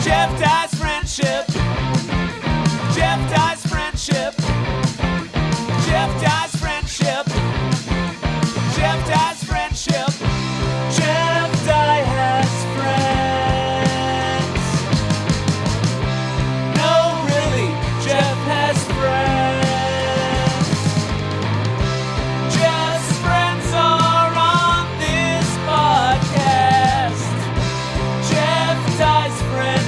Jeff Dye's friendship. Jeff Dye's friendship. Jeff Dye's friendship. Jeff Dye's friendship. Jeff Dye has friends. No, really, Jeff has friends. Jeff's friends are on this podcast. Jeff Dye's friendship.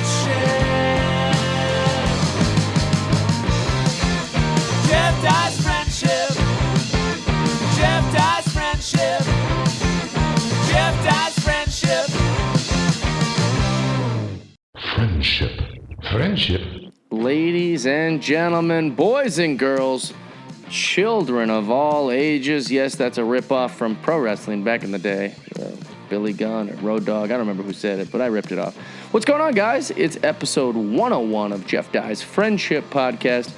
Jeff Dye's friendship. Jeff Dye's friendship. Jeff Dye's friendship. Friendship. Ladies and gentlemen, boys and girls, children of all ages. Yes, that's a ripoff from pro wrestling back in the day. Billy Gunn or Road Dogg. I don't remember who said it, but I ripped it off. What's going on, guys? It's episode 101 of Jeff Dye's Friendship Podcast.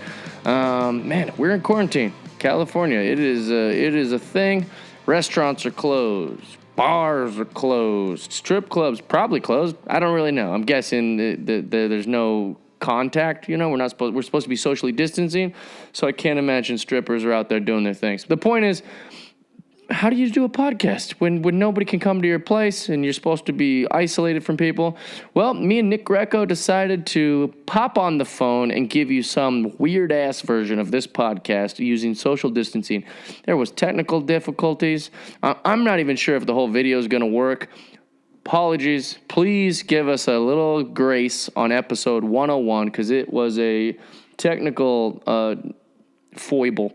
Man, we're in quarantine. California. It is a thing. Restaurants are closed. Bars are closed. Strip clubs probably closed. I don't really know. I'm guessing there's no contact. You know, we're supposed to be socially distancing, so I can't imagine strippers are out there doing their things. The point is, how do you do a podcast when nobody can come to your place and you're supposed to be isolated from people? Well, me and Nick GRECO decided to pop on the phone and give you some weird-ass version of this podcast using social distancing. There was technical difficulties. I'm not even sure if the whole video is going to work. Apologies. Please give us a little grace on episode 101 because it was a technical foible.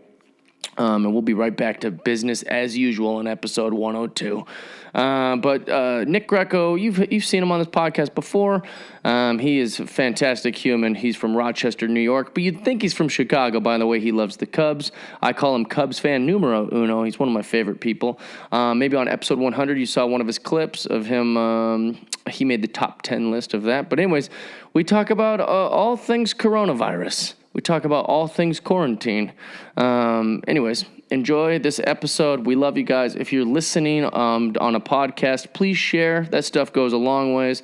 And we'll be right back to business as usual in episode 102. But Nick GRECO, you've seen him on this podcast before. He is a fantastic human. He's from Rochester, New York, but you'd think he's from Chicago by the way he loves the Cubs. I call him Cubs fan numero uno. He's one of my favorite people. Maybe on episode 100 you saw one of his clips of him. He made the top 10 list of that. But anyways, we talk about all things coronavirus. We talk about all things quarantine. Anyways, enjoy this episode. We love you guys. If you're listening on a podcast, please share. That stuff goes a long ways.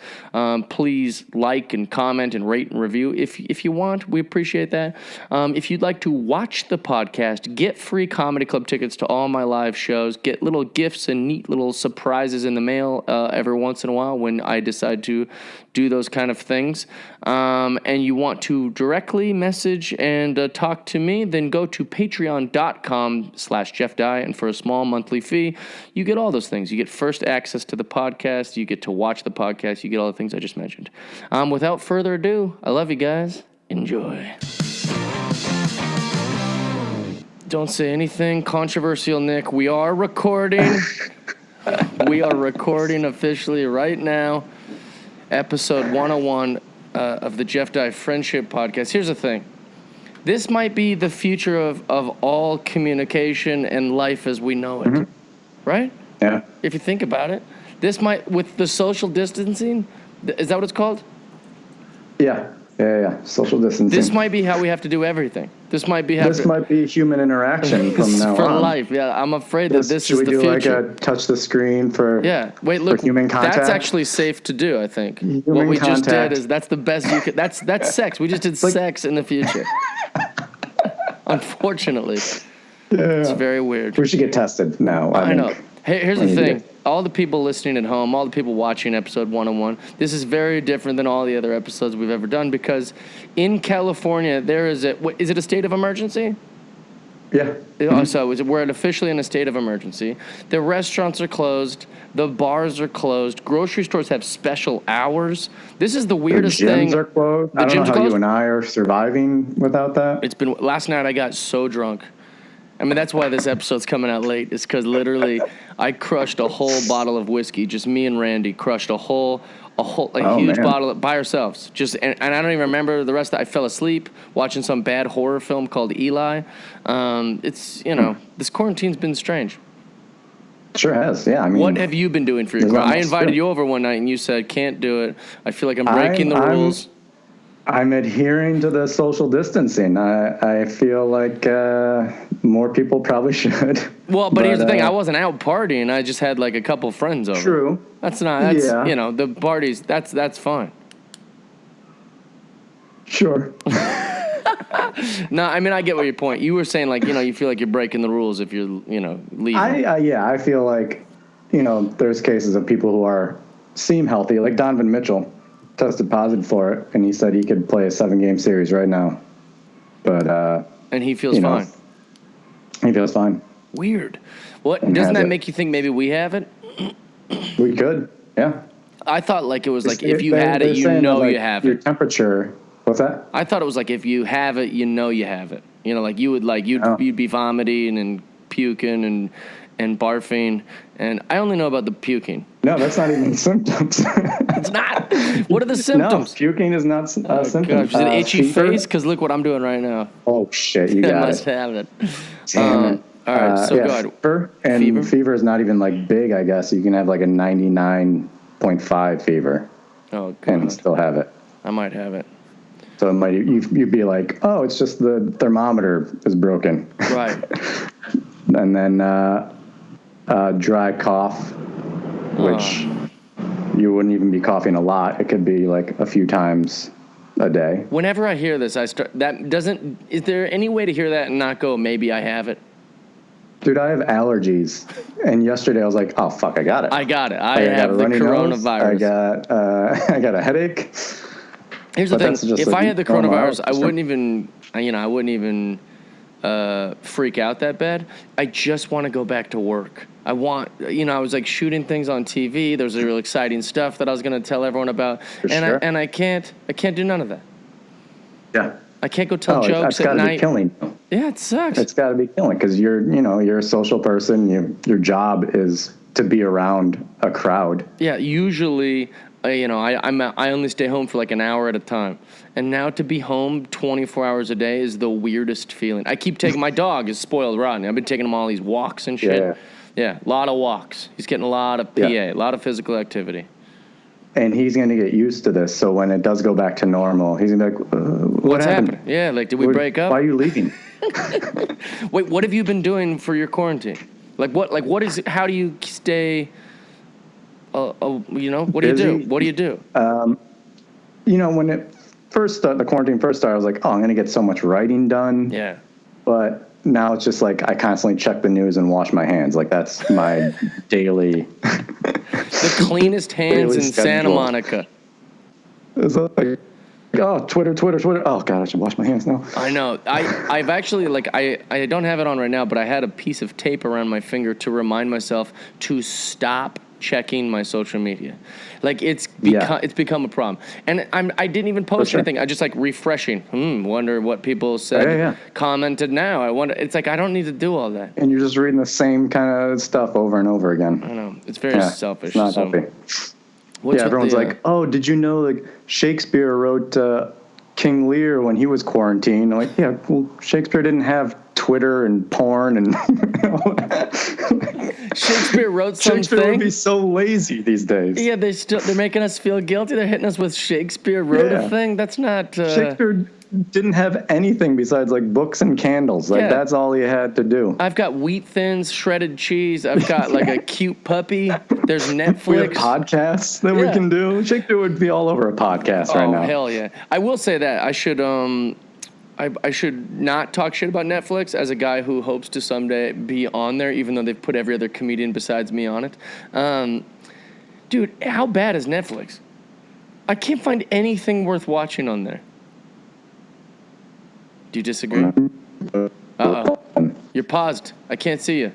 Please like and comment and rate and review if you want. We appreciate that. If you'd like to watch the podcast, get free comedy club tickets to all my live shows. Get little gifts and neat little surprises in the mail every once in a while when I decide to do those kind of things. And you want to directly message and talk to me, then go to patreon.com/Jeff Dye, and for a small monthly fee, you get all those things. You get first access to the podcast, you get to watch the podcast, you get all the things I just mentioned. Without further ado, I love you guys. Enjoy. Don't say anything controversial, Nick. We are recording. We are recording officially right now. Episode 101 of the Jeff Dye Friendship Podcast. Here's the thing. This might be the future of all communication and life as we know it. Right? Yeah. If you think about it. This might, with the social distancing, is that what it's called? Yeah. Social distancing. This might be how we have to do everything. This might be human interaction from now for on. life. Yeah, I'm afraid that this is the future. Should we do like a touch the screen for human contact? That's actually safe to do, I think. Human what we contact. just did is that's the best you could. That's sex. We just did sex in the future. Unfortunately. Yeah. It's very weird. We should get tested now. I know. Hey, here's the thing. All the people listening at home, all the people watching episode 101, this is very different than all the other episodes we've ever done because in California, there is is it a state of emergency? Yeah. So we're officially in a state of emergency. The restaurants are closed. The bars are closed. Grocery stores have special hours. This is the weirdest thing. The gyms are closed. I don't know how you and I are surviving without that. Last night I got so drunk. I mean, that's why this episode's coming out late. It's because literally I crushed a whole bottle of whiskey. Just me and Randy crushed a huge bottle by ourselves. And I don't even remember the rest. I fell asleep watching some bad horror film called Eli. This quarantine's been strange. Sure has, yeah. I mean, what have you been doing for your I invited you over one night and you said, can't do it. I feel like I'm breaking the rules. I'm adhering to the social distancing. I feel like more people probably should. Well, but here's the thing. I wasn't out partying. I just had like a couple friends over. True. The parties, that's fine. Sure. No, I mean, I get what your point. You were saying, like, you feel like you're breaking the rules if you're, leaving. I feel like, there's cases of people who seem healthy, like Donovan Mitchell tested positive for it, and he said he could play a 7-game series right now. But and he feels fine. He feels fine. Weird. What doesn't that make you think maybe we have it? We could, yeah. I thought like it was like if you had it, you know you have your it. Temperature. What's that? I thought it was like if you have it, you know you have it. Like you'd be vomiting and puking and barfing, and I only know about the puking. No, that's not even symptoms. It's not. What are the symptoms? No, puking is not symptoms. Gosh, is it itchy fever? face? Because look what I'm doing right now. Oh shit, you got I must it. have it. Damn it. All right, so yeah, go ahead. Fever, and fever is not even like big. I guess you can have like a 99.5 fever. Oh god. And still have it. I might have it. So it might you'd be like, oh, it's just the thermometer is broken. Right. And then dry cough, which you wouldn't even be coughing a lot. It could be like a few times a day. Whenever I hear this, is there any way to hear that and not go, maybe I have it? Dude, I have allergies. And yesterday I was like, oh, fuck, I got it. I got it. I have the coronavirus. I got a headache. Here's the thing. If I had the coronavirus, I wouldn't even freak out that bad. I just want to go back to work. I was like shooting things on TV. There's real exciting stuff that I was going to tell everyone about. I can't do none of that. Yeah. I can't go tell jokes at night. It's got to be killing. Yeah, it sucks. It's got to be killing because you're a social person. Your job is to be around a crowd. Yeah, usually, I only stay home for like an hour at a time, and now to be home 24 hours a day is the weirdest feeling. I keep taking my dog is spoiled rotten. I've been taking him all these walks and shit. Yeah, a lot of walks. He's getting a lot of PA, a lot of physical activity. And he's going to get used to this, so when it does go back to normal, he's going to be like, what's happening? Yeah, like, did we break up? Why are you leaving? Wait, what have you been doing for your quarantine? What is it? How do you stay, what do you do? What do you do? When the quarantine first started, I was like, oh, I'm going to get so much writing done. Yeah. But now it's just like I constantly check the news and wash my hands. Like that's my daily. The cleanest hands in Santa Monica. It's like, oh, Twitter. Oh God, I should wash my hands now. I know. I've actually I don't have it on right now, but I had a piece of tape around my finger to remind myself to stop checking my social media. Like it's become a problem. And I didn't even post anything. I just like refreshing. Wonder what people said, commented now. I wonder. It's like I don't need to do all that. And you're just reading the same kind of stuff over and over again. I know. It's very selfish. It's not healthy. Everyone's like, oh, did you know like Shakespeare wrote King Lear when he was quarantined? I'm like, yeah, well, Shakespeare didn't have Twitter and porn and Shakespeare wrote something. Shakespeare would be so lazy these days. Yeah, they're making us feel guilty. They're hitting us with Shakespeare wrote a thing. That's not Shakespeare didn't have anything besides like books and candles. Like that's all he had to do. I've got wheat thins, shredded cheese. I've got like a cute puppy. There's Netflix. We have podcasts that we can do. Shakespeare would be all over a podcast right now. Oh hell yeah! I will say that I should I should not talk shit about Netflix as a guy who hopes to someday be on there, even though they've put every other comedian besides me on it. Dude, how bad is Netflix? I can't find anything worth watching on there. Do you disagree? Uh-oh. You're paused. I can't see you.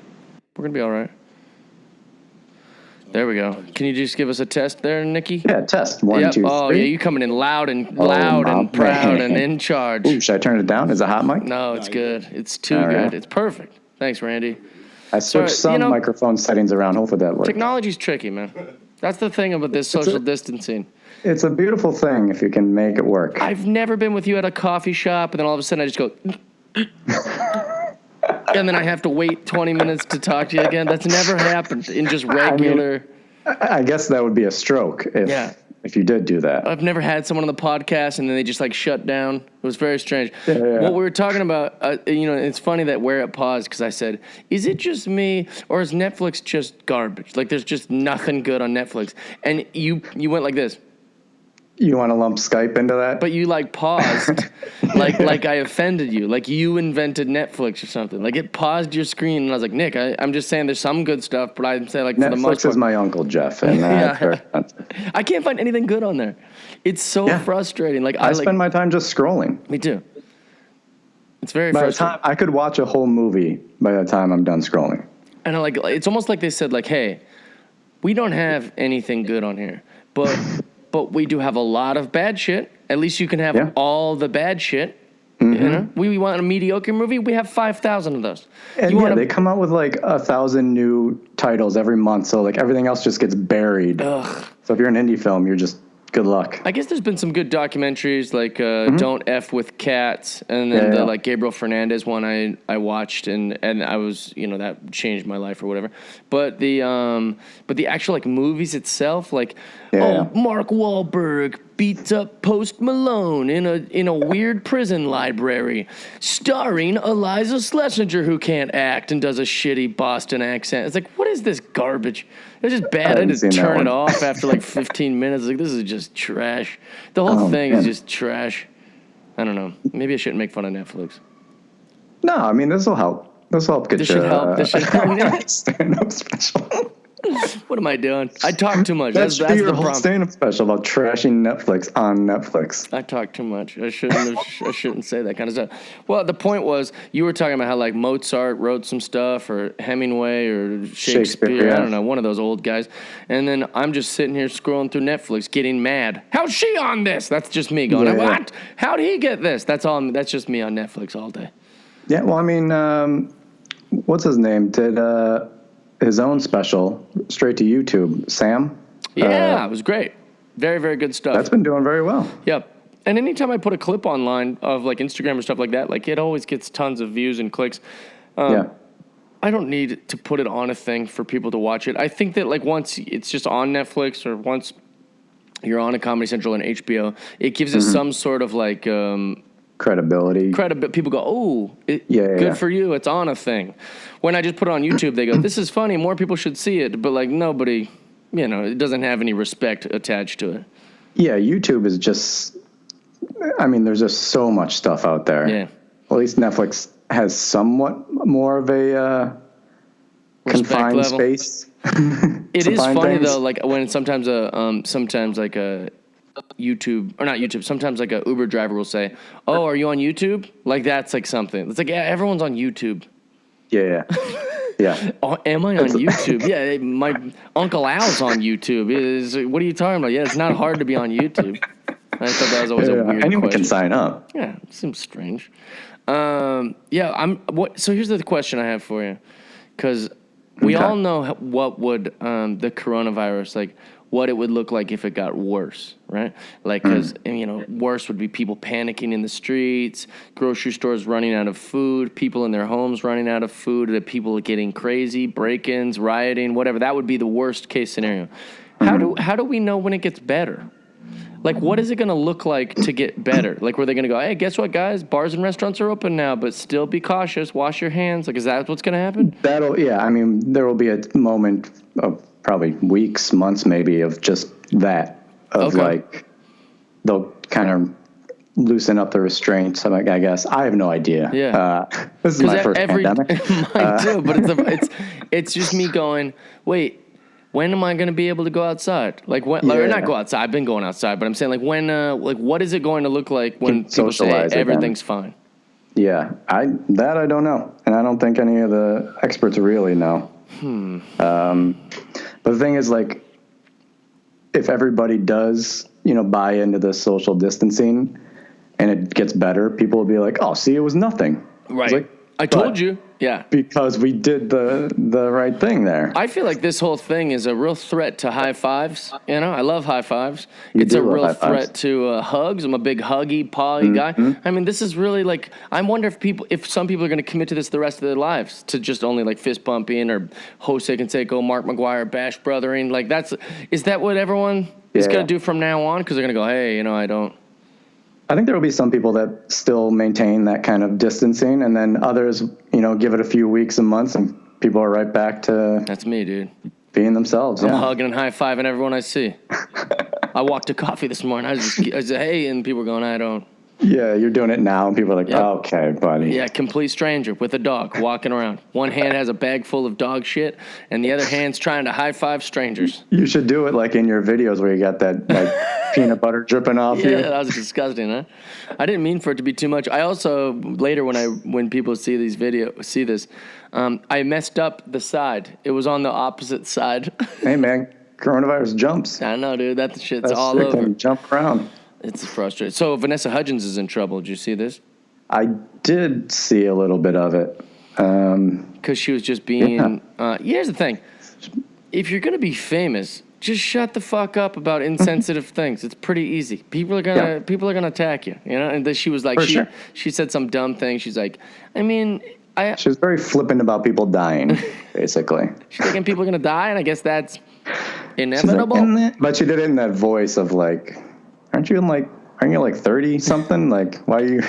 We're going to be all right. There we go. Can you just give us a test there, Nikki? Yeah, test. 1, 2, 3. Oh, yeah, you coming in loud and proud and in charge. Ooh, should I turn it down? Is it a hot mic? No, it's good. It's too good. Right. It's perfect. Thanks, Randy. I switched some microphone settings around. Hopefully that works. Technology's tricky, man. That's the thing about this social distancing. It's a beautiful thing if you can make it work. I've never been with you at a coffee shop, and then all of a sudden I just go... and then I have to wait 20 minutes to talk to you again. That's never happened in just regular... I guess that would be a stroke if you did do that. I've never had someone on the podcast and then they just like shut down. It was very strange. Yeah. What we were talking about, it's funny that where it paused because I said, is it just me or is Netflix just garbage? Like there's just nothing good on Netflix. And you went like this. You want to lump Skype into that? But you like paused, like I offended you, like you invented Netflix or something. Like it paused your screen, and I was like, Nick, I'm just saying there's some good stuff, but I'm saying like for the most Netflix part, is my Uncle Jeff, and yeah. I can't find anything good on there. It's so frustrating. Like I spend my time just scrolling. Me too. It's very By the frustrating. time I could watch a whole movie by the time I'm done scrolling. And like it's almost like they said, like, hey, we don't have anything good on here, but we do have a lot of bad shit. At least you can have all the bad shit. You know, we want a mediocre movie. We have 5,000 of those. And they come out with like 1,000 new titles every month, so like everything else just gets buried. Ugh. So if you're an indie film, you're just good luck. I guess there's been some good documentaries like Don't F with Cats, and then the like Gabriel Fernandez one I watched, and I was, you know, that changed my life or whatever. But the actual like movies itself, like Mark Wahlberg beats up Post Malone in a weird prison library, starring Eliza Schlesinger, who can't act and does a shitty Boston accent. It's like, what is this garbage? It's just bad. I just turn it off after like 15 minutes. Like, this is just trash. The whole thing is just trash. I don't know. Maybe I shouldn't make fun of Netflix. No, I mean, this will help. This will help get This should help. This should help. Stand-up special. What am I doing? I talk too much. That's the your whole problem. stand-up special about trashing Netflix on Netflix. I talk too much. I shouldn't say that kind of stuff. Well, the point was, you were talking about how like Mozart wrote some stuff, or Hemingway, or Shakespeare. I don't know, one of those old guys. And then I'm just sitting here scrolling through Netflix, getting mad. How's she on this? That's just me going, what? How'd he get this? That's all. That's just me on Netflix all day. Yeah, well, I mean, what's his name? Did his own special straight to YouTube. Sam? Yeah, it was great. Very, very good stuff. That's been doing very well. Yep. And anytime I put a clip online of like Instagram or stuff like that, like it always gets tons of views and clicks. I don't need to put it on a thing for people to watch it. I think that like once it's just on Netflix, or once you're on a Comedy Central and HBO, it gives us some sort of like credibility. People go, oh, good for you. It's on a thing. When I just put it on YouTube, they go, this is funny. More people should see it. But like nobody, you know, it doesn't have any respect attached to it. Yeah, YouTube is just, I mean, there's just so much stuff out there. Yeah. Well, at least Netflix has somewhat more of a confined level. Space. It is funny though, like when sometimes like a YouTube, or not YouTube, sometimes like a Uber driver will say, oh, are you on YouTube? Like that's like something. It's like, yeah, everyone's on YouTube. Yeah. Oh, am I on YouTube? Yeah, my Uncle Al's on YouTube. What are you talking about? Yeah, it's not hard to be on YouTube. I thought that was always a weird Anyone question. can sign up. Yeah, it seems strange. So here's the question I have for you, because we all know what would the coronavirus, like what it would look like if it got worse, right? Like, because, you know, worse would be people panicking in the streets, grocery stores running out of food, people in their homes running out of food, people getting crazy, break-ins, rioting, whatever. That would be the worst case scenario. How do we know when it gets better? Like, what is it going to look like to get better? Like, were they going to go, hey, guess what, guys? Bars and restaurants are open now, but still be cautious. Wash your hands. Like, is that what's going to happen? I mean, there will be a moment of probably weeks, months maybe, of just that. Like, they'll kind of loosen up the restraints, I guess. I have no idea. Yeah. This is my first pandemic. Mine too, but it's just me going, wait, when am I going to be able to go outside? Like, when, or not go outside. I've been going outside, but I'm saying, like, when, like, what is it going to look like when people say everything's fine? Yeah, I don't know, and I don't think any of the experts really know. But the thing is, like, if everybody does, you know, buy into the social distancing, and it gets better, people will be like, "Oh, see, it was nothing." Right. Like, I told you. Yeah. Because we did the right thing there. I feel like this whole thing is a real threat to high fives. You know, I love high fives. It's a real threat to hugs. I'm a big huggy, pawgy guy. I mean, this is really like, I wonder if some people are going to commit to this the rest of their lives, to just only like fist bumping or Jose Canseco, Mark McGuire, bash brothering. Like is that what everyone is going to do from now on? Because they're going to go, hey, you know, I think there will be some people that still maintain that kind of distancing, and then others, you know, give it a few weeks and months, and people are right back to... That's me, dude. Being themselves, I'm hugging and high-fiving everyone I see. I walked to coffee this morning. I said, hey, and people were going, I don't. Yeah, you're doing it now, and people are like, Yep. okay, buddy. Yeah, complete stranger with a dog walking around. One hand has a bag full of dog shit, and the other hand's trying to high five strangers. You should do it like in your videos where you got that like peanut butter dripping off you. Yeah, that was disgusting, huh? I didn't mean for it to be too much. I also later when people see these see this, I messed up the side. It was on the opposite side. Hey man, coronavirus jumps. I know, dude. That shit's That all shit over. can jump around. It's frustrating. So Vanessa Hudgens is in trouble. Did you see this? I did see a little bit of it. Because she was just being. Here's the thing: if you're gonna be famous, just shut the fuck up about insensitive things. It's pretty easy. People are gonna attack you. You know. And then she was like, she said some dumb thing. She's like, I mean, She was very flippant about people dying, basically. she's thinking people are gonna die, and I guess that's inevitable. Like, but she did it in that voice of like, aren't you like 30 something? Like, why are you?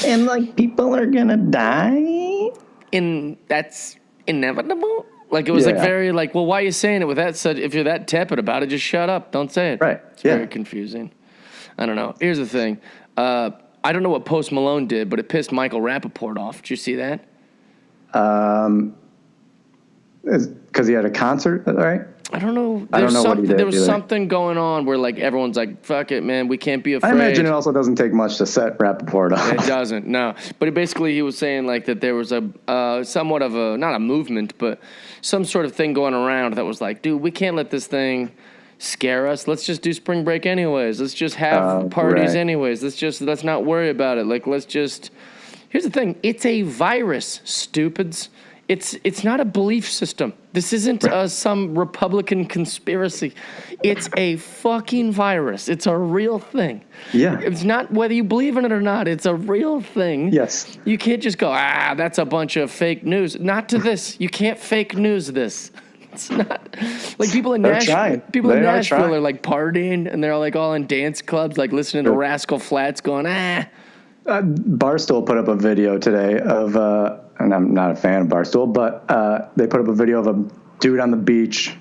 And like people are gonna die. And that's inevitable. Like it was like very like, well, why are you saying it with that? Such if you're that tepid about it, just shut up. Don't say it. Right. It's very confusing. I don't know. Here's the thing. I don't know what Post Malone did, but it pissed Michael Rappaport off. Did you see that? Because he had a concert, right? I don't know. I don't know what he did There was either. something going on where like everyone's like, "Fuck it, man. We can't be afraid." I imagine it also doesn't take much to set Rappaport up. It doesn't, no. But basically, he was saying like that there was a somewhat of a not a movement, but some sort of thing going around that was like, dude, we can't let this thing scare us. Let's just do spring break anyways. Let's just have parties right. anyways. Let's not worry about it. Like let's just. Here's the thing: it's a virus, stupids. It's not a belief system. This isn't some Republican conspiracy. It's a fucking virus. It's a real thing. Yeah. It's not whether you believe in it or not. It's a real thing. Yes. You can't just go, that's a bunch of fake news. Not to this. You can't fake news this. It's not like people in Nashville. People in Nashville are like partying and they're like all in dance clubs, like listening to Rascal Flatts, going Barstool put up a video today of, and I'm not a fan of Barstool, but they put up a video of a dude on the beach.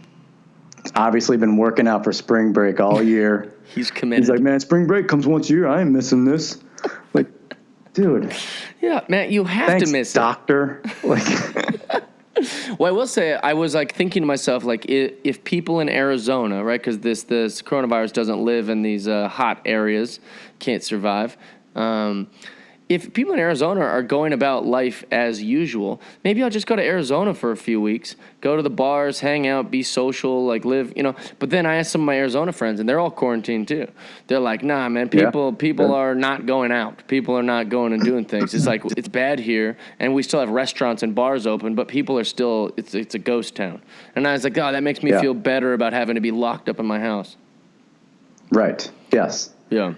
Obviously been working out for spring break all year. He's committed. He's like, man, spring break comes once a year. I ain't missing this. Like, dude. Yeah, man, you have to miss doctor. Like, well, I will say, I was like thinking to myself, like, if people in Arizona, right, because this coronavirus doesn't live in these hot areas, can't survive. If people in Arizona are going about life as usual, maybe I'll just go to Arizona for a few weeks, go to the bars, hang out, be social, like live, you know. But then I asked some of my Arizona friends, and they're all quarantined too. They're like, nah, man, people are not going out. People are not going and doing things. It's like, it's bad here, and we still have restaurants and bars open, but people are still, it's a ghost town. And I was like, oh, that makes me feel better about having to be locked up in my house. right. Yes. Yeah.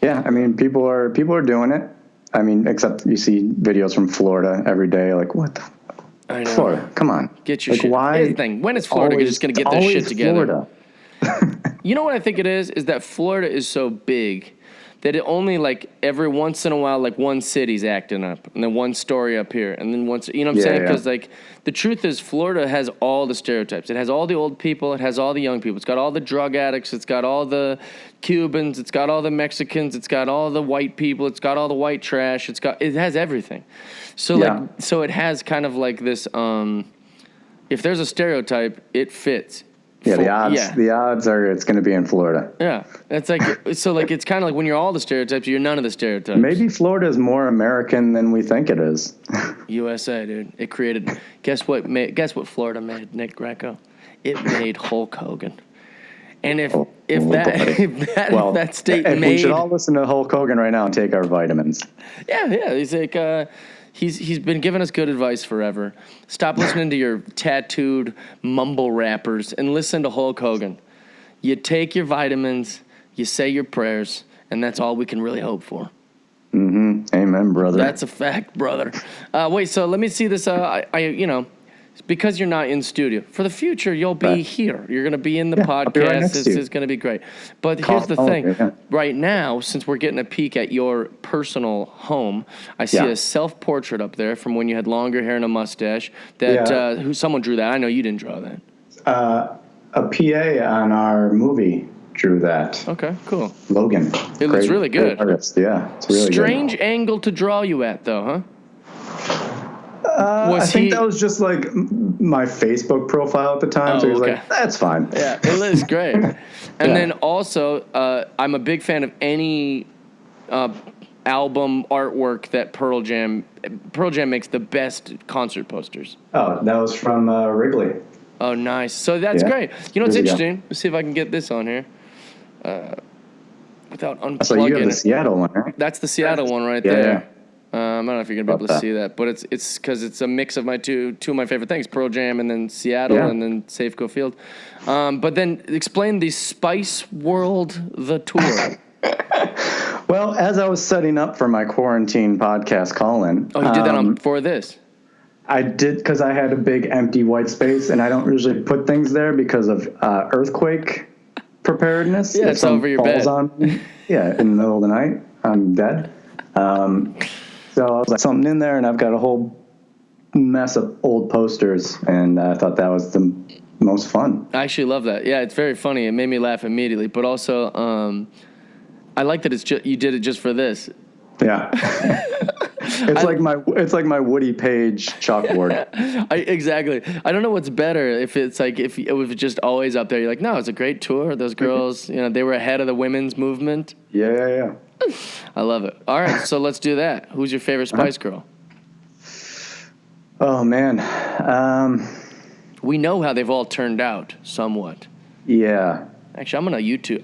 Yeah. I mean, people are doing it. I mean, except you see videos from Florida every day. Like, what the? I know. Florida, come on. Get your like, shit. Why? Here's the thing. When is Florida just going to get their shit together? Florida. You know what I think it is that Florida is so big that it only, like, every once in a while, like, one city's acting up, and then one story up here, and then once, you know what I'm saying? Because, like, the truth is Florida has all the stereotypes. It has all the old people. It has all the young people. It's got all the drug addicts. It's got all the Cubans. It's got all the Mexicans. It's got all the white people. It's got all the white trash. It has everything. So, so it has kind of like this, if there's a stereotype, it fits. Yeah, the odds are it's going to be in Florida. Yeah, it's like so. Like it's kind of like when you're all the stereotypes, you're none of the stereotypes. Maybe Florida is more American than we think it is. USA, dude. It created. Guess what? Florida made Nick GRECO. It made Hulk Hogan. And if that state made, we should all listen to Hulk Hogan right now and take our vitamins. Yeah. He's like. He's been giving us good advice forever. Stop listening to your tattooed mumble rappers and listen to Hulk Hogan. You take your vitamins, you say your prayers, and that's all we can really hope for. Mm-hmm. Amen, brother. That's a fact, brother. Wait, so let me see this. Because you're not in studio. For the future, you'll be here. You're going to be in the podcast. Right this is going to be great. But here's the thing. Right now, since we're getting a peek at your personal home, I see a self-portrait up there from when you had longer hair and a mustache. Someone drew that. I know you didn't draw that. A PA on our movie drew that. Okay, cool. Logan. It looks really good. Great artist. Yeah, it's really Strange angle to draw you at, though, huh? good. I think that was just like my Facebook profile at the time. So he was like, that's fine. Yeah, it looks great. And then also, I'm a big fan of any album artwork that Pearl Jam makes the best concert posters. Oh, that was from Wrigley. Oh, nice. So that's great. You know what's There you interesting? Let's see if I can get this on here without unplugging. So you have the Seattle one, right? That's the Seattle one right Yeah, there. I don't know if you're gonna be able to see that, but it's because it's a mix of my two of my favorite things: Pearl Jam and then Seattle and then Safeco Field. But then explain the Spice World the tour. Well, as I was setting up for my quarantine podcast call-in. Oh, you did that for this? I did, because I had a big empty white space, and I don't usually put things there because of earthquake preparedness. Yeah, if it's over your bed. on me, in the middle of the night, I'm dead. So I was like, something in there, and I've got a whole mess of old posters, and I thought that was the most fun. I actually love that. Yeah, it's very funny. It made me laugh immediately, but also I like that you did it just for this. Yeah. It's like my Woody Page chalkboard. Exactly. I don't know what's better if it's like if it's just always up there. You're like, no, it's a great tour. Those girls, they were ahead of the women's movement. Yeah. I love it. All right, so let's do that. Who's your favorite Spice Girl? Oh man, we know how they've all turned out somewhat. Yeah. Actually,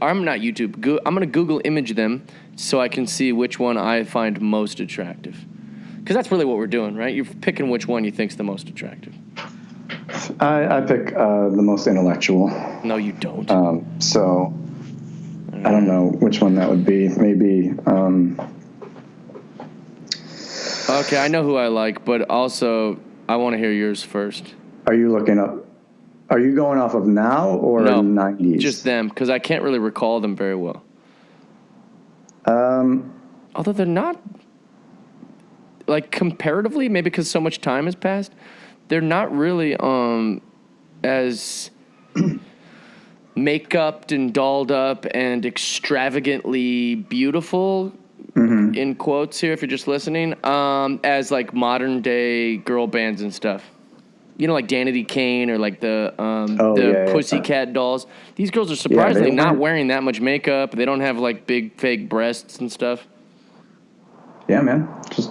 I'm gonna Google image them so I can see which one I find most attractive. Because that's really what we're doing, right? You're picking which one you think's the most attractive. I pick the most intellectual. No, you don't. So I don't know which one that would be. Maybe. Okay, I know who I like, but also I want to hear yours first. Are you looking up? Are you going off of now or 90s? Just them, because I can't really recall them very well. Although they're not, like, comparatively, maybe because so much time has passed, they're not really as make-upped and dolled up and extravagantly beautiful, in quotes here if you're just listening, as, like, modern-day girl bands and stuff. You know, like Danity Kane or like the Pussycat Dolls. These girls are surprisingly not wearing that much makeup. They don't have like big fake breasts and stuff. Yeah, man. Just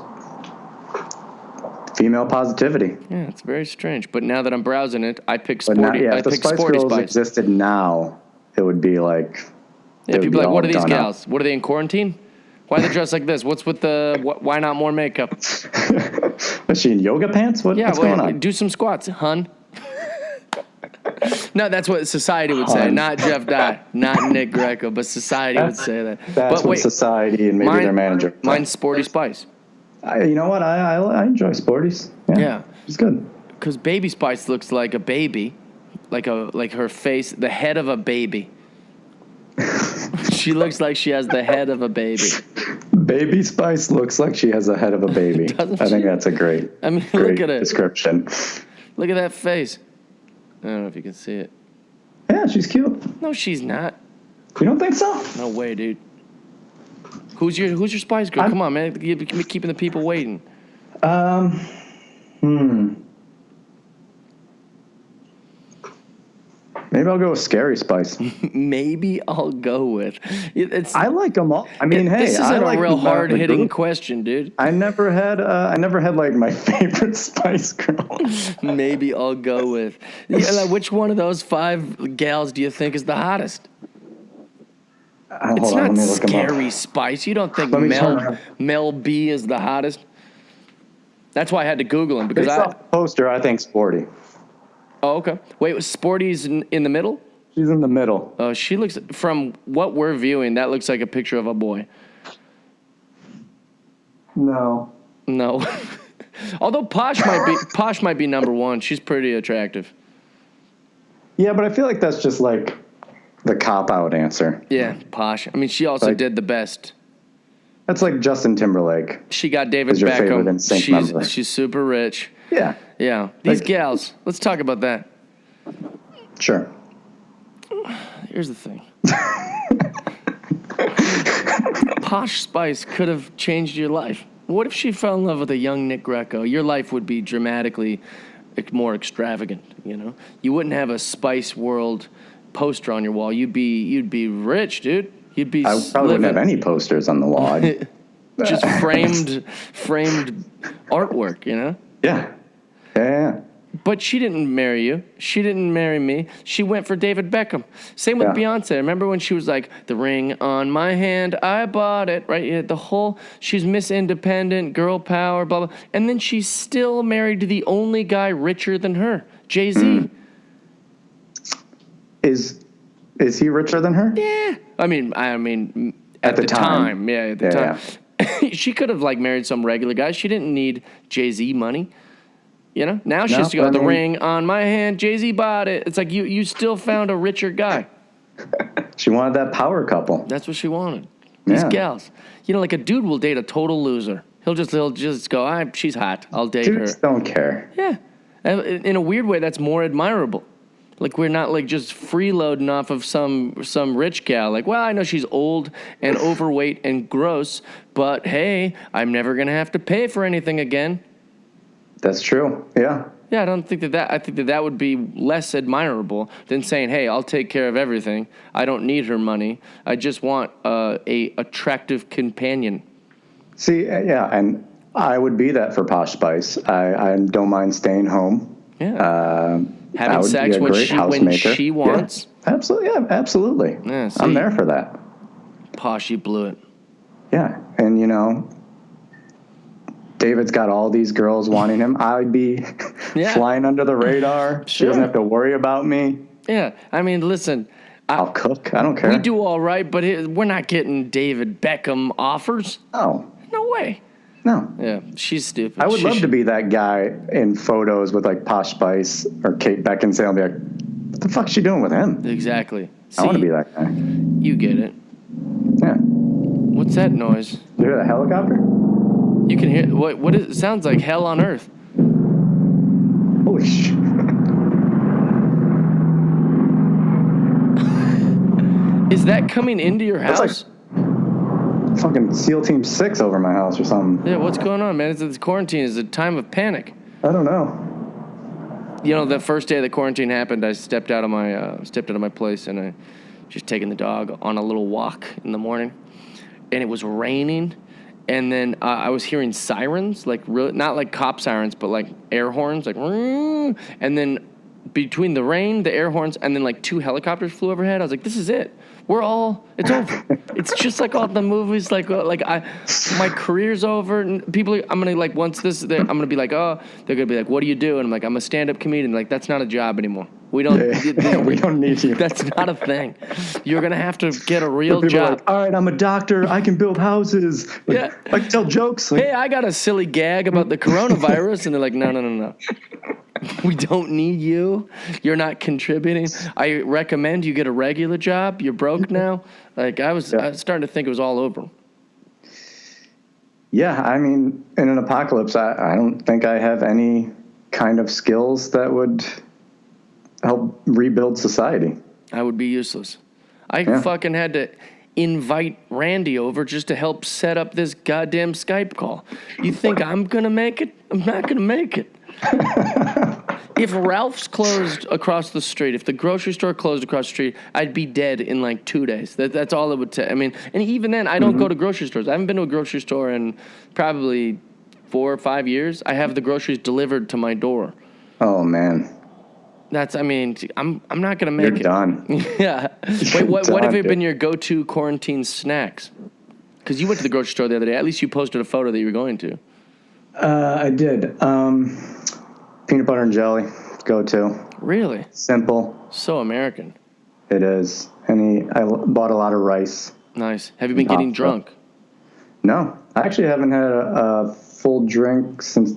female positivity. Yeah, it's very strange. But now that I'm browsing it, I pick sporty. If the Spice Girls existed now, it would be like. Yeah, people are like, what are these gals? What are they in quarantine? Why are they dressed like this? What's with the? Why not more makeup? Was she in yoga pants? What's going on? Do some squats, hun. No, that's what society would say. Not Jeff Dye, not Nick Greco, but society would say that. That's what society and maybe their manager. Mine's Sporty Spice. You know what? I enjoy Sporties. Yeah, it's good. Because Baby Spice looks like a baby, like her face, the head of a baby. She looks like she has the head of a baby. Baby Spice looks like she has the head of a baby. I think that's a great look at it. Description. Look at that face. I don't know if you can see it. Yeah, she's cute. No, she's not. You don't think so? No way, dude. Who's your Spice Girl? Come on, man. You're keeping the people waiting. Maybe I'll go with Scary Spice. Maybe I'll go with. I like them all. I mean, this isn't a real hard-hitting question, dude. I never had like my favorite Spice Girl. Maybe I'll go with. Like, which one of those 5 gals do you think is the hottest? It's not Scary Spice. You don't think Mel B is the hottest? That's why I had to Google him because off the poster, I think Sporty. Oh, okay. Wait, Sporty's in the middle? She's in the middle. Oh, she looks, from what we're viewing, that looks like a picture of a boy. No. Although Posh might be number 1. She's pretty attractive. Yeah, but I feel like that's just like the cop-out answer. Yeah, Posh. I mean, she also did the best. That's like Justin Timberlake. She got David Beckham. Favorite NSYNC member. She's super rich. Yeah. Yeah. These gals. Let's talk about that. Sure. Here's the thing. Posh Spice could have changed your life. What if she fell in love with a young Nick Greco? Your life would be dramatically more extravagant, you know? You wouldn't have a Spice World poster on your wall. You'd be rich, dude. You'd be I probably wouldn't have any posters on the wall. just framed artwork, you know? Yeah. Yeah. But she didn't marry you. She didn't marry me. She went for David Beckham. Same with Beyonce. Remember when she was like, the ring on my hand, I bought it, right? Yeah, she's Miss Independent, girl power, blah, blah. And then she's still married to the only guy richer than her, Jay-Z. Is he richer than her? Yeah. I mean, at the time. Yeah, at the time. Yeah. She could have, like, married some regular guy. She didn't need Jay-Z money. You know, now she has to go, the ring on my hand, Jay-Z bought it. It's like you still found a richer guy. She wanted that power couple. That's what she wanted. These gals. You know, like a dude will date a total loser. He'll just go, she's hot. I'll date her. Dudes don't care. Yeah. In a weird way, that's more admirable. Like, we're not, like, just freeloading off of some rich gal. Like, well, I know she's old and overweight and gross, but, hey, I'm never going to have to pay for anything again. That's true. Yeah. Yeah, I think that would be less admirable than saying, "Hey, I'll take care of everything. I don't need her money. I just want a attractive companion." See, yeah, and I would be that for Posh Spice. I don't mind staying home. Yeah. Having sex when she wants. Yeah, absolutely. Yeah, absolutely. Yeah, see, I'm there for that. Poshy blew it. Yeah, and you know, David's got all these girls wanting him. I'd be flying under the radar. Sure. She doesn't have to worry about me. Yeah, I mean, listen. I'll cook. I don't care. We do all right, but we're not getting David Beckham offers. Oh. No way. No. Yeah, she's stupid. I would love to be that guy in photos with like Posh Spice or Kate Beckinsale and be like, what the fuck's she doing with him? Exactly. See, I want to be that guy. You get it. Yeah. What's that noise? You hear the helicopter? You can hear what is it sounds like hell on earth. Holy shit. Is that coming into your house? That's like fucking SEAL Team 6 over my house or something. Yeah, what's going on, man? It's quarantine. It's a time of panic. I don't know. You know, the first day the quarantine happened, I stepped out of my place and I just taking the dog on a little walk in the morning, and it was raining, and then I was hearing sirens, like not like cop sirens, but like air horns, like, and then between the rain, the air horns, and then like 2 helicopters flew overhead. I was like, this is it. It's over. It's just like all the movies, my career's over. And I'm going to, like, once this, I'm going to be like, oh, they're going to be like, what do you do? And I'm like, I'm a stand-up comedian. Like, that's not a job anymore. We don't need you. That's not a thing. You're going to have to get a real job. Like, all right, I'm a doctor. I can build houses. Like, yeah. I can tell jokes. Like, hey, I got a silly gag about the coronavirus. And they're like, no. We don't need you. You're not contributing. I recommend you get a regular job. You're broke now. Like, I was starting to think it was all over. Yeah, I mean, in an apocalypse, I don't think I have any kind of skills that would help rebuild society. I would be useless. I fucking had to invite Randy over just to help set up this goddamn Skype call. You think I'm going to make it? I'm not going to make it. If Ralph's closed across the street, if the grocery store closed across the street, I'd be dead in like 2 days. That's all it would take. I mean, and even then, I don't go to grocery stores. I haven't been to a grocery store in probably 4 or 5 years. I have the groceries delivered to my door. Oh, man. I'm not going to make it. You're done. Yeah. Wait, what have been your go-to quarantine snacks? Because you went to the grocery store the other day. At least you posted a photo that you were going to. I did. Peanut butter and jelly, go-to. Really? Simple. So American. It is. I bought a lot of rice. Nice. Have you been getting drunk? No. I actually haven't had a full drink since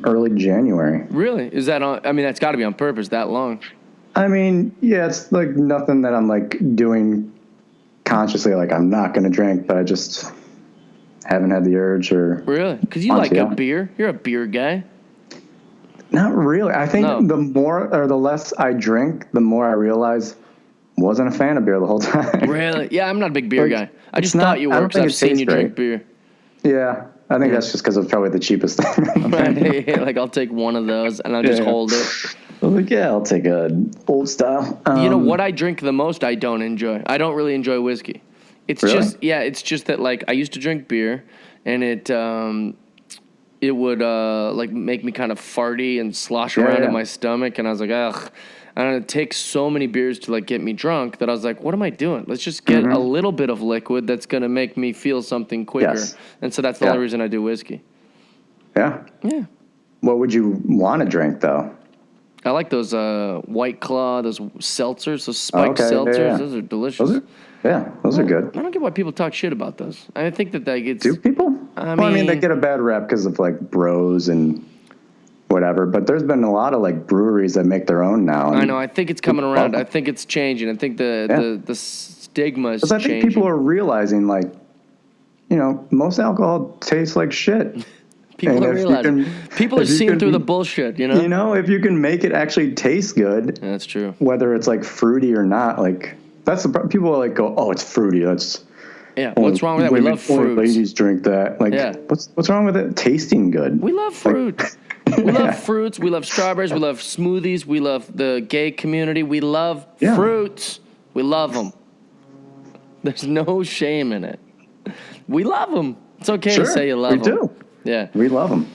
early January. Really? Is that on? I mean, that's got to be on purpose that long. I mean, yeah, it's like nothing that I'm like doing consciously. Like, I'm not going to drink, but I just haven't had the urge or. Really? Because you like a beer. You're a beer guy. Not really. I think the more or the less I drink, the more I realize wasn't a fan of beer the whole time. Really? Yeah, I'm not a big beer Like, guy. I just it's thought not- you I were don't because think I've it seen tastes you drink great. beer. Yeah, I think that's just because it was probably the cheapest thing. Like, I'll take one of those and I'll just Yeah. hold it. I was like, yeah, I'll take a old style. You know what I drink the most? I don't enjoy. I don't really enjoy whiskey. It's Really? it's just that like I used to drink beer, and it would like make me kind of farty and slosh around in my stomach, and I was like, ugh. And it takes so many beers to like get me drunk that I was like, what am I doing? Let's just get a little bit of liquid that's gonna make me feel something quicker. Yes. And so that's the only reason I do whiskey. Yeah. Yeah. What would you want to drink though? I like those White Claw, those seltzers, those spiked Okay, seltzers. yeah. Those are delicious. Those are good. I don't get why people talk shit about those. I think that gets... Do people? I Well, I mean, they mean- get a bad rep because of like bros and whatever. But there's been a lot of like breweries that make their own now. I know. I think it's coming around. Well- I think it's changing. I think the stigma is Because I changing. think people are realizing like, most alcohol tastes like shit. People and are if you realizing. can- People are if you seeing can- through the bullshit, you know? If you can make it actually taste good, Yeah, that's true. whether it's like fruity or not, like that's people are like go, oh, it's fruity. That's Yeah. What's wrong with that? We love only fruits. ladies drink that. Like, Yeah. what's wrong with it tasting good? We love fruit. We love fruits. We love strawberries. We love smoothies. We love the gay community. We love fruits. We love them. There's no shame in it. We love them. It's okay to say you love them. We do. Yeah. We love them.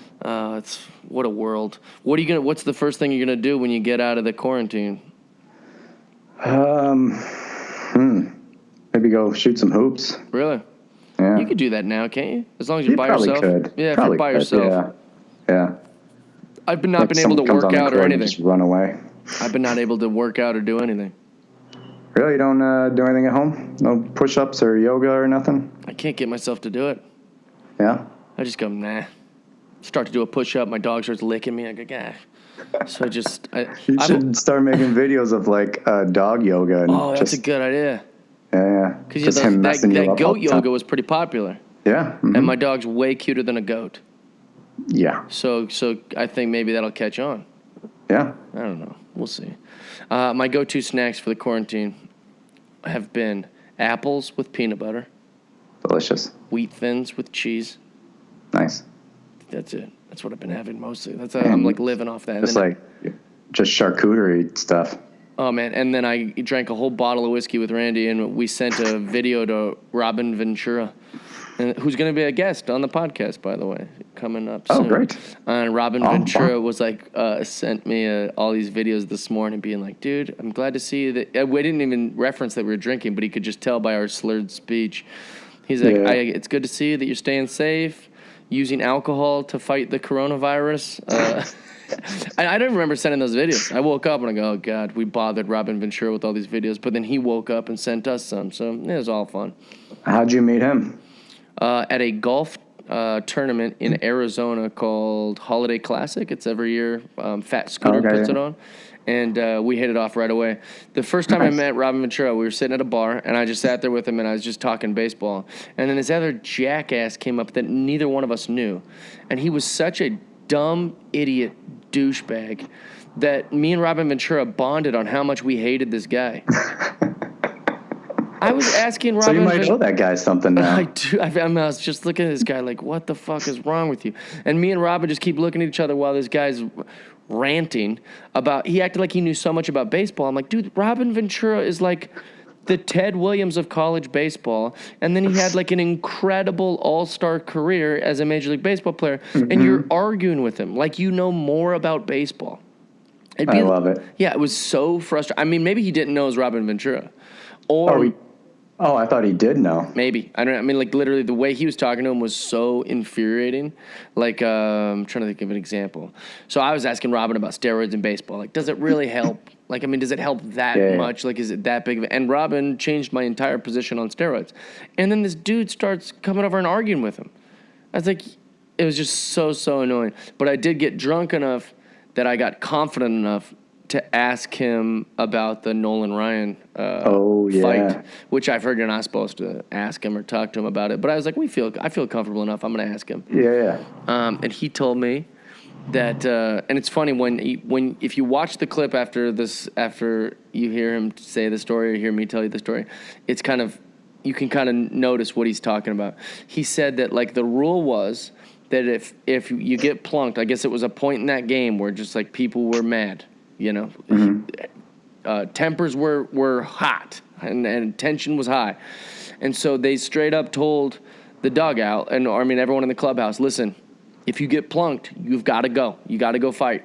It's what a world. What's the first thing you're gonna do when you get out of the quarantine? Maybe go shoot some hoops. Really? Yeah. You could do that now, can't you? As long as you're You by probably yourself. could. Yeah, if Probably you're by could, yourself. Yeah. I've not Like been able to someone comes work on the out or court and anything. Just run away. I've been not able to work out or do anything. Really, you don't do anything at home? No push-ups or yoga or nothing? I can't get myself to do it. Yeah. I just go, nah. Start to do a push-up. My dog starts licking me. I go, gah. So You should start making videos of like dog yoga and Oh, that's just a good idea. yeah. Because Just him messing you that up all goat the time. yoga was pretty popular. Yeah. Mhm. And my dog's way cuter than a goat. Yeah. So I think maybe that'll catch on. Yeah. I don't know. We'll see. My go-to snacks for the quarantine have been apples with peanut butter, Delicious. wheat thins with cheese. Nice. That's it. That's what I've been having mostly. I'm like living off that. And Just then like just charcuterie stuff. oh man! And then I drank a whole bottle of whiskey with Randy, and we sent a video to Robin Ventura, who's going to be a guest on the podcast, by the way, coming up soon. Oh, great. And Robin Oh, Ventura wow. was like, sent me all these videos this morning being like, dude, I'm glad to see that. We didn't even reference that we were drinking, but he could just tell by our slurred speech. He's like, Yeah. it's good to see that you're staying safe, using alcohol to fight the coronavirus. I don't remember sending those videos. I woke up and I go, oh, God, we bothered Robin Ventura with all these videos. But then he woke up and sent us some. So it was all fun. How'd you meet him? At a golf tournament in Arizona called Holiday Classic. It's every year. Fat Scooter Okay, puts yeah. it on. And we hit it off right away. The first time I met Robin Ventura, we were sitting at a bar, and I just sat there with him, and I was just talking baseball. And then this other jackass came up that neither one of us knew. And he was such a dumb, idiot douchebag that me and Robin Ventura bonded on how much we hated this guy. I was asking Robin So you might owe that guy something now. I do. I was just looking at this guy like, what the fuck is wrong with you? And me and Robin just keep looking at each other while this guy's ranting about, he acted like he knew so much about baseball. I'm like, dude, Robin Ventura is like the Ted Williams of college baseball. And then he had like an incredible all-star career as a Major League Baseball player. And you're arguing with him like you know more about baseball. I love it. Yeah, it was so frustrating. I mean, maybe he didn't know it was Robin Ventura. Or... Oh, I thought he did know. Maybe. I don't know. I mean, like, literally, the way he was talking to him was so infuriating. Like, I'm trying to think of an example. So I was asking Robin about steroids in baseball. Like, does it really help? Like, I mean, does it help that much? Like, is it that big of a... And Robin changed my entire position on steroids. And then this dude starts coming over and arguing with him. I was like, it was just so annoying. But I did get drunk enough that I got confident enough to ask him about the Nolan Ryan fight, which I've heard you're not supposed to ask him or talk to him about it. But I was like, I feel comfortable enough. I'm going to ask him. Yeah. And he told me that and it's funny when if you watch the clip after you hear him say the story or hear me tell you the story, it's kind of, you can kind of notice what he's talking about. He said that like the rule was that if you get plunked, I guess it was a point in that game where just like people were mad, you know, tempers were hot and tension was high, and so they straight up told the dugout and everyone in the clubhouse, listen, if you get plunked, you've got to go. You got to go fight.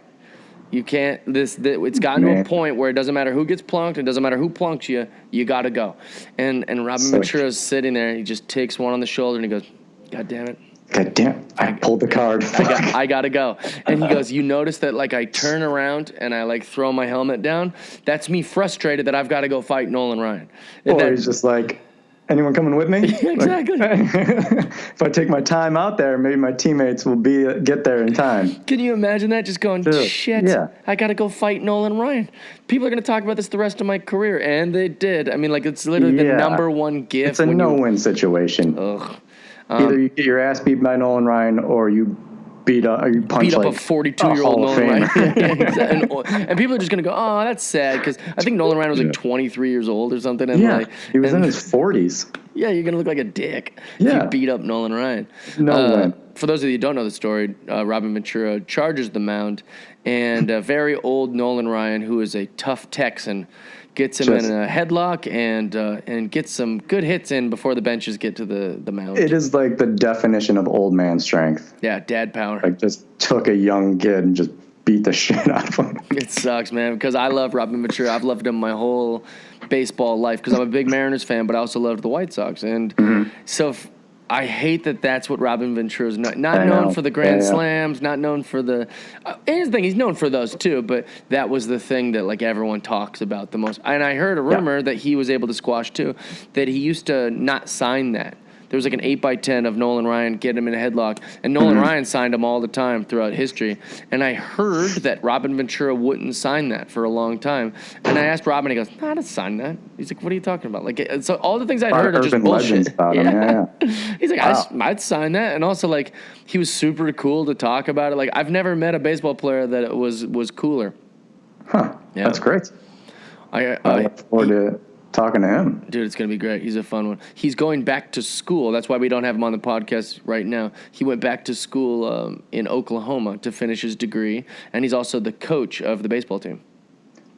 You can't. It's gotten to a point where it doesn't matter who gets plunked. It doesn't matter who plunks you. You got to go. And Robin Ventura is sitting there. He just takes one on the shoulder and he goes, "God damn it! God damn! I pulled the card. I got to go." And he goes, "You notice that like I turn around and I like throw my helmet down? That's me frustrated that I've got to go fight Nolan Ryan." Or he's just like, anyone coming with me? Exactly. If I take my time out there, maybe my teammates will get there in time. Can you imagine that? Just going, shit, I got to go fight Nolan Ryan. People are going to talk about this the rest of my career. And they did. I mean, like, it's literally the number one gift. It's a no-win situation. Ugh. Either you get your ass beat by Nolan Ryan or you beat up a 42-year-old Nolan Ryan. And people are just going to go, oh, that's sad. Because I think Nolan Ryan was like 23 years old or something. And he was in his 40s. Yeah, you're going to look like a dick if you beat up Nolan Ryan. No way. For those of you who don't know the story, Robin Ventura charges the mound, and a very old Nolan Ryan, who is a tough Texan, gets him in a headlock and gets some good hits in before the benches get to the mound. It is like the definition of old man strength. Yeah, dad power. Like just took a young kid and just beat the shit out of him. It sucks, man, because I love Robin Ventura. I've loved him my whole baseball life because I'm a big Mariners fan, but I also loved the White Sox. And so I hate that that's what Robin Ventura is not known for the Grand Slams, not known for the here's the thing, he's known for those too, but that was the thing that like everyone talks about the most. And I heard a rumor that he was able to squash too, that he used to not sign that. There was like an 8x10 of Nolan Ryan, get him in a headlock, and Nolan Ryan signed him all the time throughout history. And I heard that Robin Ventura wouldn't sign that for a long time. And I asked Robin, he goes, "Nah, I didn't sign that." He's like, "What are you talking about?" Like, so all the things I'd heard are just bullshit. He's like, I'd sign that. And also, like, he was super cool to talk about it. Like, I've never met a baseball player that was cooler. Huh? Yeah. That's great. I look forward to talking to him. Dude, it's going to be great. He's a fun one. He's going back to school. That's why we don't have him on the podcast right now. He went back to school in Oklahoma to finish his degree, and he's also the coach of the baseball team.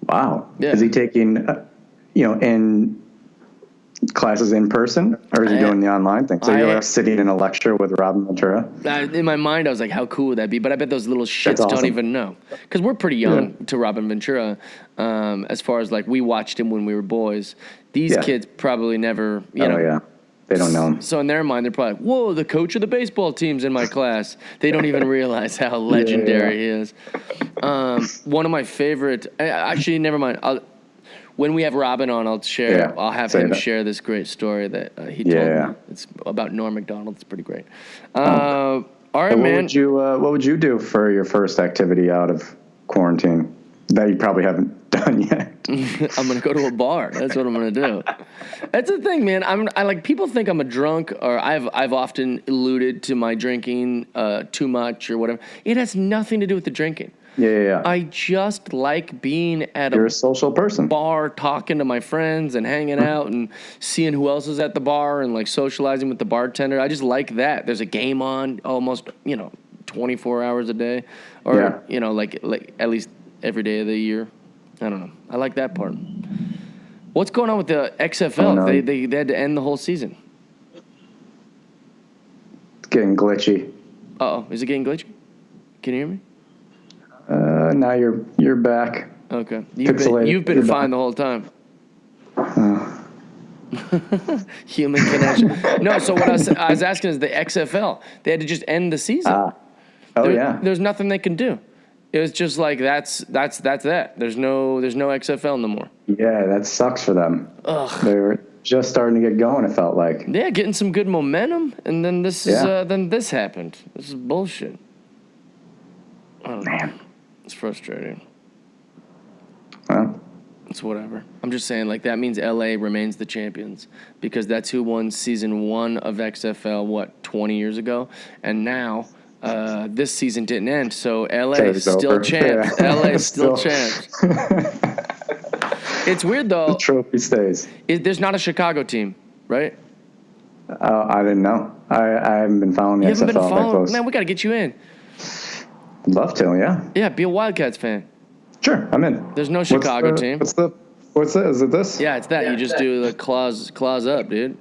Wow. Yeah. Is he taking, in classes in person, or is he doing the online thing? So you're like sitting in a lecture with Robin Ventura? In my mind, I was like, how cool would that be? But I bet those little shits don't even know. Because we're pretty young to Robin Ventura, as far as, like, we watched him when we were boys. These kids probably never, you know. They don't know him. So in their mind, they're probably like, whoa, the coach of the baseball team's in my class. They don't even realize how legendary he is. One of my favorite, actually, never mind. When we have Robin on, I'll have him share this great story that he told me. It's about Norm Macdonald. It's pretty great. All right, man. What would you do for your first activity out of quarantine that you probably haven't done yet? I'm gonna go to a bar. That's what I'm gonna do. That's the thing, man. I like, people think I'm a drunk, or I've often alluded to my drinking too much or whatever. It has nothing to do with the drinking. Yeah. I just like being at You're a social person. Bar, talking to my friends and hanging out and seeing who else is at the bar and like socializing with the bartender. I just like that. There's a game on almost 24 hours a day, or like at least every day of the year. I don't know. I like that part. What's going on with the XFL? They had to end the whole season. It's getting glitchy. Uh-oh. Is it getting glitchy? Can you hear me? Now you're back. Okay. You've been fine the whole time. Human connection. No, so what I was asking is the XFL. They had to just end the season. There's nothing they can do. It was just like that's that. There's no XFL no more. Yeah, that sucks for them. Ugh. They were just starting to get going, it felt like. Yeah, getting some good momentum, and then this happened. This is bullshit. Oh man, it's frustrating. Well, it's whatever. I'm just saying, like, that means LA remains the champions because that's who won season 1 of XFL 20 years ago, and now this season didn't end, so LA So is it's still over. champs. Yeah. LA is still Still. champs. It's weird The though. trophy stays. There's not a Chicago team, right? I didn't know. I haven't been following the You haven't been XFL that following. close. Man, we got to get you in. I'd love to, yeah. Yeah, be a Wildcats fan. Sure, I'm in. There's no Chicago team. What's the? Is it this? Yeah, it's that. You just do the claws up, dude.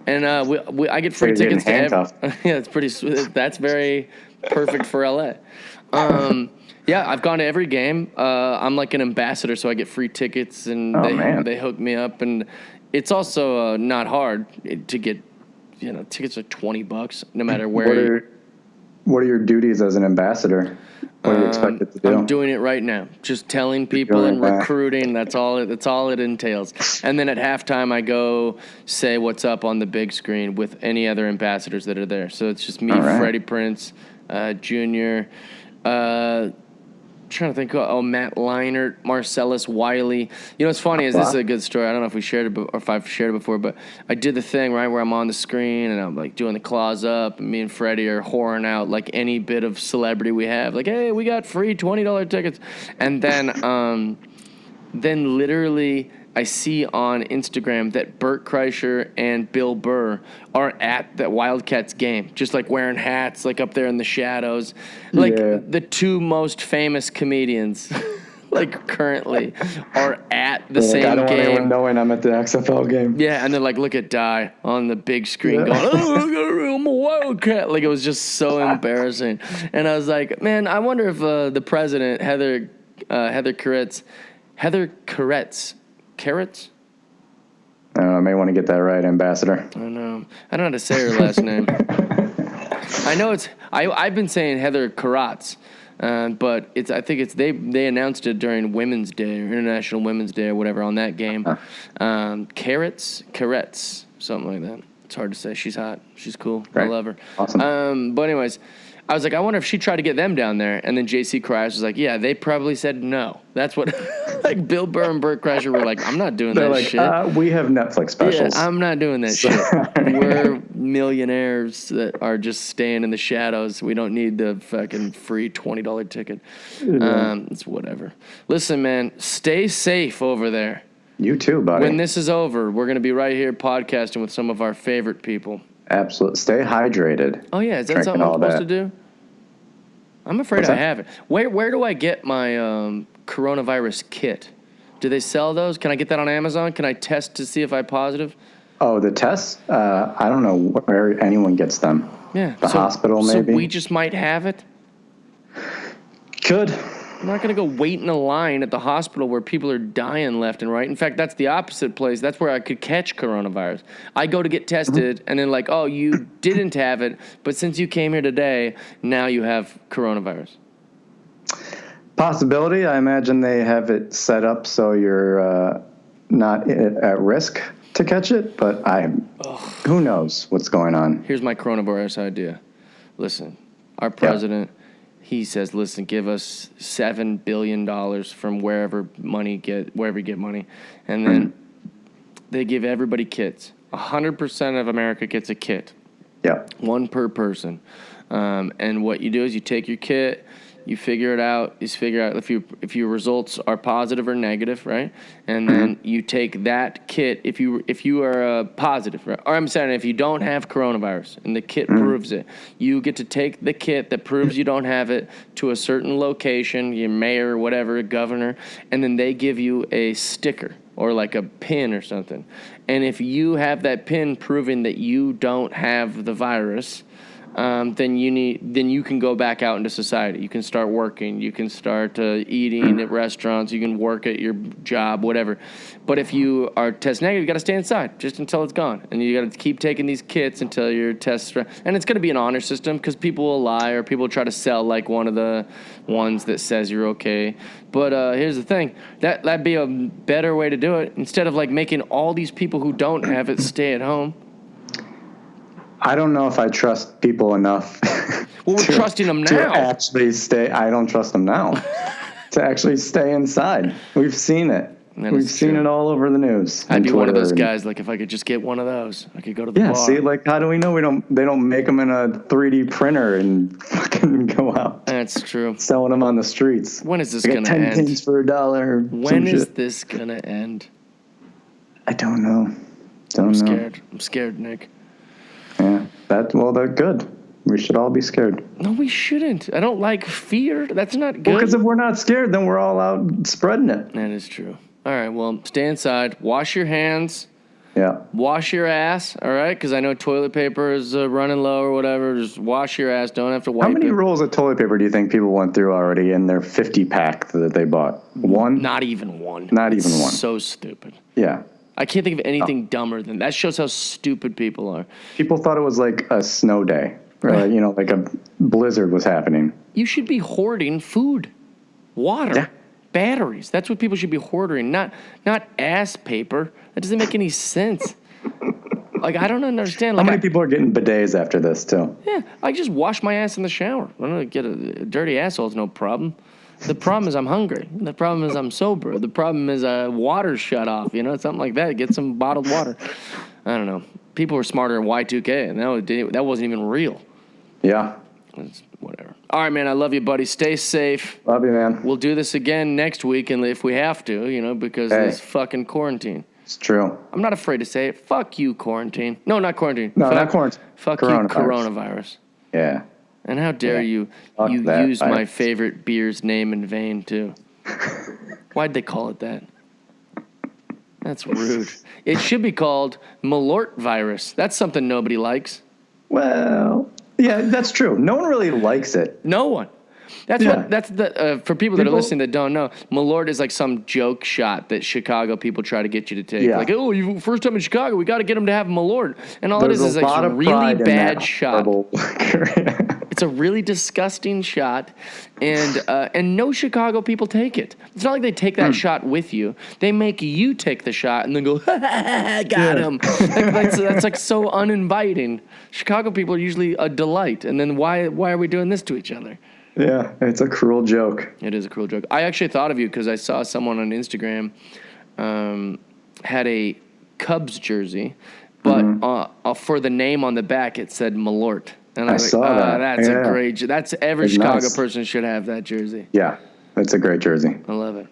And I get free You're getting tickets to handcuffed. yeah, it's pretty sweet. That's very perfect for LA. Yeah, I've gone to every game. I'm like an ambassador, so I get free tickets, and they hook me up. And it's also not hard to get. Tickets are $20 no matter where. What are your duties as an ambassador? What are you expected to do? I'm doing it right now. Just telling people and recruiting. That's all it entails. And then at halftime, I go say what's up on the big screen with any other ambassadors that are there. So it's just me, Freddie Prince, Junior. Trying to think. Matt Leinart, Marcellus Wiley. What's funny is this is a good story. I don't know if we shared it or if I've shared it before, but I did the thing right where I'm on the screen and I'm like doing the claws up, and me and Freddie are whoring out like any bit of celebrity we have. Like, hey, we got free $20 tickets, and then literally I see on Instagram that Bert Kreischer and Bill Burr are at that Wildcats game, just like wearing hats, like up there in the shadows. Like the two most famous comedians, like currently, are at the same I don't game. want anyone knowing I'm at the XFL game. Yeah, and then like look at Di on the big screen going, "Oh, I'm a Wildcat!" Like it was just so embarrassing. And I was like, man, I wonder if the president Heather Carets. Carrots? I don't know. I may want to get that right, Ambassador. I don't know. I don't know how to say her last name. I know it's. I've been saying Heather Carats, but I think they announced it during Women's Day or International Women's Day or whatever on that game. Carrots, something like that. It's hard to say. She's hot. She's cool. Right. I love her. Awesome. But anyways, I was like, I wonder if she tried to get them down there. And then J.C. Kreis was like, yeah, they probably said no. That's what, like Bill Burr and Bert Kreischer were like, I'm not doing They're that like, shit. We have Netflix specials. Yeah, I'm not doing that shit. We're millionaires that are just staying in the shadows. We don't need the fucking free $20 ticket. It's whatever. Listen, man, stay safe over there. You too, buddy. When this is over, we're going to be right here podcasting with some of our favorite people. Absolutely. Stay hydrated. Oh, yeah. Is that something I'm supposed to do? I'm afraid I haven't. Where do I get my coronavirus kit? Do they sell those? Can I get that on Amazon? Can I test to see if I'm positive? Oh, the tests? I don't know where anyone gets them. Yeah. The hospital, maybe? So we just might have it? Could. I'm not going to go wait in a line at the hospital where people are dying left and right. In fact, that's the opposite place. That's where I could catch coronavirus. I go to get tested, and then like, oh, you didn't have it, but since you came here today, now you have coronavirus. Possibility. I imagine they have it set up so you're not at risk to catch it, but who knows what's going on. Here's my coronavirus idea. Listen, our president... Yeah. He says, listen, give us $7 billion from wherever you get money. And then they give everybody kits. 100% of America gets a kit. Yeah. One per person. And what you do is you take your kit, you figure out if your results are positive or negative, right? And then you take that kit if you are positive, right? Or I'm saying if you don't have coronavirus and the kit proves it, you get to take the kit that proves you don't have it to a certain location, your mayor, whatever, governor, and then they give you a sticker or like a pin or something. And if you have that pin proving that you don't have the virus, then you can go back out into society. You can start working. You can start eating at restaurants. You can work at your job, whatever. But if you are test negative, you got to stay inside just until it's gone. And you got to keep taking these kits until your tests. And it's going to be an honor system because people will lie or people will try to sell like one of the ones that says you're okay. But here's the thing. That'd be a better way to do it instead of like making all these people who don't have it stay at home. I don't know if I trust people enough. Well, we're trusting them now. To actually stay. I don't trust them now. To actually stay inside. We've seen it. That We've is seen true. it all over the news. I'd on be one of Twitter those and- guys. Like if I could just get one of those, I could go to the Yeah, bar. see, like, how do we know they don't make them in a 3D printer and fucking go out That's true. selling them on the streets? When is this We got gonna 10 end? pins for $1. When is this gonna end? I don't know. Don't I'm know. scared. I'm scared, Nick. Yeah, that's good. We should all be scared. No, we shouldn't. I don't like fear. That's not good. Well, because if we're not scared, then we're all out spreading it. That is true. All right, well, stay inside. Wash your hands. Yeah. Wash your ass, all right? Because I know toilet paper is running low or whatever. Just wash your ass. Don't have to wipe How many it. rolls of toilet paper do you think people went through already in their 50 pack that they bought? One? Not even one. Not even one. So stupid. Yeah. I can't think of anything dumber than that. Shows how stupid people are. People thought it was like a snow day, or like a blizzard was happening. You should be hoarding food, water, Yeah. batteries. That's what people should be hoarding, not ass paper. That doesn't make any sense. Like, I don't understand. How Like, many people are getting bidets after this, too? Yeah, I just wash my ass in the shower. I don't get a dirty asshole. It's no problem. The problem is I'm hungry. The problem is I'm sober. The problem is water's shut off. Something like that. Get some bottled water. I don't know. People were smarter in Y2K, and that wasn't even real. Yeah. It's whatever. All right, man. I love you, buddy. Stay safe. Love you, man. We'll do this again next week, and if we have to, because of Hey. this fucking quarantine. It's true. I'm not afraid to say it. Fuck you, quarantine. No, not quarantine. No, Fuck, not quarantine. Fuck Coronavirus. you, coronavirus. Yeah. And how dare Yeah. you Fuck that use my virus. favorite beer's name in vain, too. Why'd they call it that? That's rude. It should be called Malort virus. That's something nobody likes. Well, yeah, that's true. No one really likes it. No one. That's Yeah. what. That's the for people that are People- listening that don't know. Malort is like some joke shot that Chicago people try to get you to take. Yeah. Like, oh, you first time in Chicago, we got to get them to have Malort, and all There's it is a like lot a of really pride in bad that shot. horrible liquor. It's a really disgusting shot, and no Chicago people take it. It's not like they take that shot with you. They make you take the shot and then go, got him. That's like so uninviting. Chicago people are usually a delight, and then why are we doing this to each other? Yeah, it's a cruel joke. It is a cruel joke. I actually thought of you because I saw someone on Instagram had a Cubs jersey, but for the name on the back it said Malort. And I was saw like, that. that's Yeah. a great. That's every It's Chicago nice. person should have that jersey. Yeah, it's a great jersey. I love it.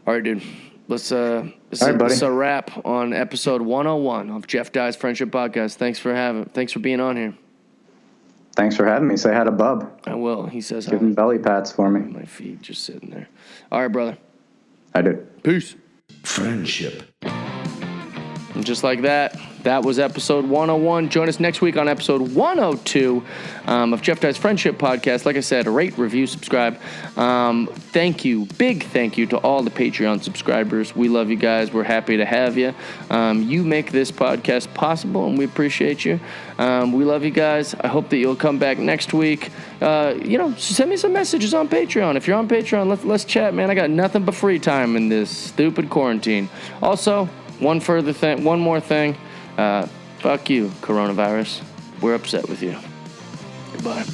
All right, dude. This right, buddy. is a wrap on episode 101 of Jeff Dye's Friendship Podcast. Thanks for being on here. Thanks for having me. Say hi to Bub. I will. He says Give him belly pats for me. my feet just sitting there. All right, brother. I do. Peace. Friendship. And just like that, that was episode 101. Join us next week on episode 102 of Jeff Dye's Friendship Podcast. Like I said, rate, review, subscribe. Big thank you to all the Patreon subscribers. We love you guys. We're happy to have you. You make this podcast possible, and we appreciate you. We love you guys. I hope that you'll come back next week. Send me some messages on Patreon. If you're on Patreon, let's chat, man. I got nothing but free time in this stupid quarantine. Also, one more thing. Fuck you, coronavirus. We're upset with you. Goodbye.